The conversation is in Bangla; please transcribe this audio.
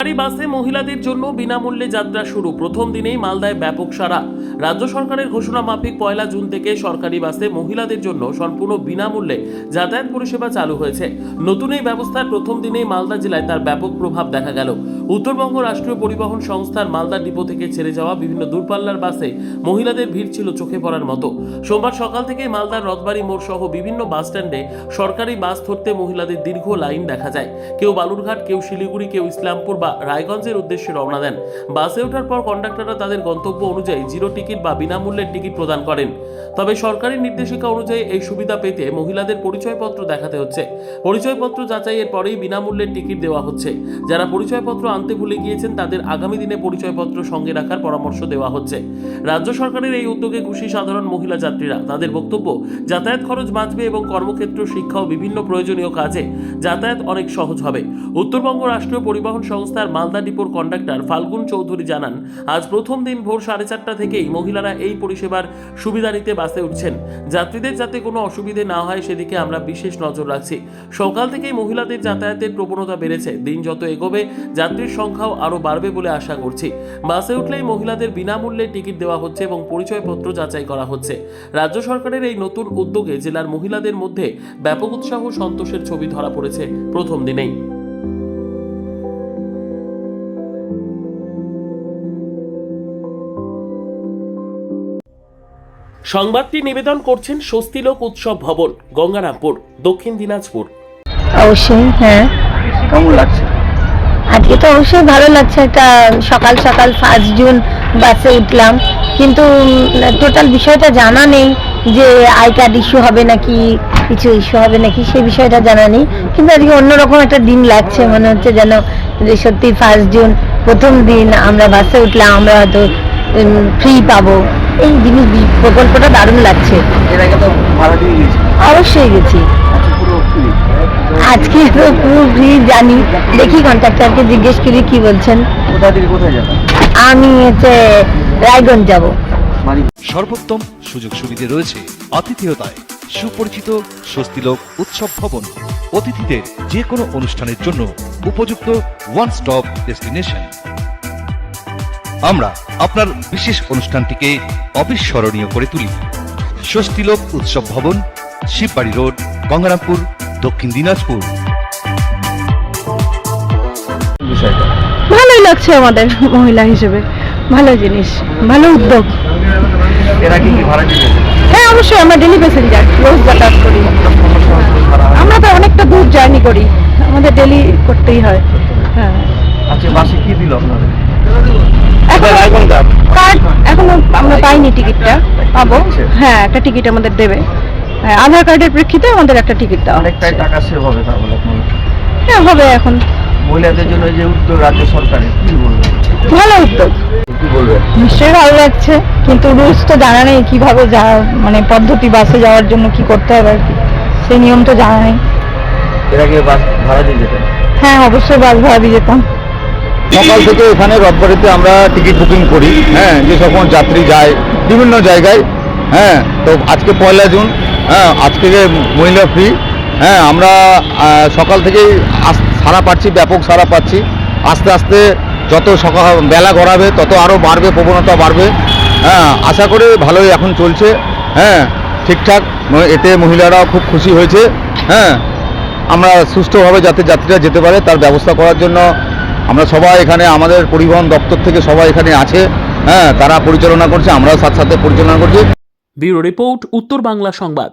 বাসে মহিলাদের জন্য বিনামূল্যে যাত্রা শুরু। প্রথম দিনেই মালদায় ব্যাপক সাড়া। রাজ্য সরকারের ঘোষণা মাফিক 1 জুন থেকে সরকারি বাসে মহিলাদের জন্য সম্পূর্ণ বিনামূল্যে যাতায়াত পরিষেবা চালু হয়েছে। নতুন এই ব্যবস্থার প্রথম দিনেই মালদা জেলায় তার ব্যাপক প্রভাব দেখা গেল। উত্তরবঙ্গ রাষ্ট্রীয় পরিবহন সংস্থার মালদা ডিপো থেকে ছেড়ে যাওয়া বিভিন্ন দূরপাল্লার বাসে মহিলাদের ভিড় ছিল চোখে পড়ার মতো। সোমবার সকাল থেকে মালদার রথবাড়ি মোড় সহ বিভিন্ন বাস স্ট্যান্ডে সরকারি বাস ধরতে মহিলাদের দীর্ঘ লাইন দেখা যায়। কেউ বালুরঘাট, কেউ শিলিগুড়ি, কেউ ইসলামপুর বা রায়গঞ্জের উদ্দেশ্যে রওনা দেন। বাসে ওঠার পর কন্ডাক্টররা তাদের গন্তব্য অনুযায়ী জিরো টিকিট বা বিনামূল্যের টিকিট প্রদান করেন। তবে সরকারি নির্দেশিকা অনুযায়ী এই সুবিধা পেতে মহিলাদের পরিচয়পত্র দেখাতে হচ্ছে। পরিচয়পত্র যাচাইয়ের পরেই বিনামূল্যের টিকিট দেওয়া হচ্ছে। যারা পরিচয়পত্র আনতে ভুলে গিয়েছেন তাদের আগামী দিনে পরিচয়পত্র সঙ্গে রাখার পরামর্শ দেওয়া হচ্ছে। রাজ্য সরকারের এই উদ্যোগে খুশি সাধারণ মহিলা যাত্রীরা। তাদের বক্তব্য, যাতায়াত খরচ বাঁচবে এবং কর্মক্ষেত্র, শিক্ষা ও বিভিন্ন প্রয়োজনীয় কাজে যাতায়াত অনেক সহজ হবে। উত্তরবঙ্গ রাষ্ট্রীয় পরিবহন সংস্থার মালদা ডিপোর কন্ডাক্টর ফাল্গুন চৌধুরী জানান, আজ প্রথম দিন ভোর 4:30 থেকেই মহিলারা এই পরিষেবার সুবিধা নিতে বাসে উঠছেন। যাত্রীদের যাতে কোনো অসুবিধে না হয় সেদিকে আমরা বিশেষ নজর রাখছি। সকাল থেকেই মহিলাদের যাতায়াতের প্রবণতা বেড়েছে। দিন যত এগোবে যাত্রীর সংখ্যাও আরও বাড়বে বলে আশা করছি। বাসে উঠলেই মহিলাদের বিনামূল্যে টিকিট দেওয়া হচ্ছে এবং পরিচয়পত্র যাচাই করা হচ্ছে। রাজ্য সরকারের এই নতুন উদ্যোগে জেলার মহিলাদের মধ্যে ব্যাপক উৎসাহ, সন্তোষের ছবি ধরা পড়েছে প্রথম দিনেই। সংবাদটি নিবেদন করছেন স্বস্তিলোক উৎসব ভবন, গঙ্গারামপুর, দক্ষিণ দিনাজপুর। অবশ্যই, হ্যাঁ। কেমন লাগছে আজকে? তো অবশ্যই ভালো লাগছে। একটা সকাল সকাল 1 জুন বাসে উঠলাম, কিন্তু টোটাল বিষয়টা জানা নেই যে আই কার্ড ইস্যু হবে নাকি, কিছু ইস্যু হবে নাকি, সেই বিষয়টা জানা নেই। কিন্তু আজকে অন্যরকম একটা দিন লাগছে, মনে হচ্ছে যেন যে সত্যি 1 জুন প্রথম দিন আমরা বাসে উঠলাম, আমরা হয়তো ফ্রি পাবো। এই জিনিস প্রকল্পটা দারুণ লাগছে। এর আগে তো ভাড়া দিয়ে গেছি। অবশ্যই গেছি, পুরো ফ্রি। আজকে তো পুরো ফ্রি। জানি, দেখি কন্ট্রাক্টরকে জিজ্ঞেস করি কি বলছেন। কোথা থেকে কোথায় যাবেন? আমি রায়গঞ্জ যাব। সর্বোত্তম সুযোগ সুবিধে রয়েছে আতিথেয়তায়। সুপরিচিত স্বস্তিলোক উৎসব ভবন অতিথিদের যে কোনো অনুষ্ঠানের জন্য উপযুক্ত ওয়ান স্টপ ডেস্টিনেশন। আমরা আপনার বিশেষ অনুষ্ঠানটিকে অবিস্মরণীয় করে তুলি। স্বস্তিলোক উৎসব ভবন, শিববাড়ি রোড, গঙ্গারামপুর, দক্ষিণ দিনাজপুর। ভালোই লাগছে আমাদের মহিলা হিসেবে, ভালো জিনিস, ভালো উদ্যোগ। এর আগে কি ভাড়া দিয়ে গেছেন? হ্যাঁ, অবশ্যই। আমরা ডেলি প্যাসেঞ্জার, রোজ যাতায়াত করি। আমরা তো অনেকটা দূর জার্নি করি, আমাদের ডেলি করতেই হয়। হ্যাঁ। আচ্ছা, বাসে কি দিল আপনাদের? এখনো আমরা পাইনি, টিকিটটা পাবো। হ্যাঁ, একটা টিকিট আমাদের দেবে। হ্যাঁ, আধার কার্ডের প্রেক্ষিতে আমাদের একটা টিকিট দেওয়া। অনেকটাই টাকা সেভ হবে তাহলে আপনাদের। হ্যাঁ, হবে। এখন মহিলাদের জন্য যে উদ্যোগ রাজ্য সরকারের, কি বলবেন? ভালো উদ্যোগ। কি বলবেন? নিশ্চয়ই ভালো লাগছে, কিন্তু রুলস তো জানা নেই কিভাবে মানে পদ্ধতি, বাসে যাওয়ার জন্য কি করতে হবে আর কি, সেই নিয়ম তো জানা নেই। এর আগে বাস ভাড়া দিয়ে যেতেন? হ্যাঁ, অবশ্যই বাস ভাড়া দিয়ে যেতাম। সকাল থেকে এখানে রথবাড়িতে আমরা টিকিট বুকিং করি। হ্যাঁ, যে সকল যাত্রী যায় বিভিন্ন জায়গায়। হ্যাঁ, তো আজকে 1 জুন, হ্যাঁ, আজকে যে মহিলা ফ্রি। হ্যাঁ, আমরা সকাল থেকেই সাড়া পাচ্ছি, ব্যাপক সাড়া পাচ্ছি। আস্তে আস্তে যত সকাল বেলা গড়াবে তত আরও বাড়বে, প্রবণতা বাড়বে। হ্যাঁ, আশা করি ভালোই এখন চলছে। হ্যাঁ, ঠিকঠাক। এতে মহিলারাও খুব খুশি হয়েছে। হ্যাঁ, আমরা সুষ্ঠুভাবে যাতে যাত্রীরা যেতে পারে তার ব্যবস্থা করার জন্য আমরা সবাই এখানে, আমাদের পরিবহন দপ্তর থেকে সবাই এখানে আছে। হ্যাঁ, তারা পরিচালনা করছে, আমরাও সাথে সাথে পরিচালনা করছি। ব্যুরো রিপোর্ট, উত্তর বাংলা সংবাদ।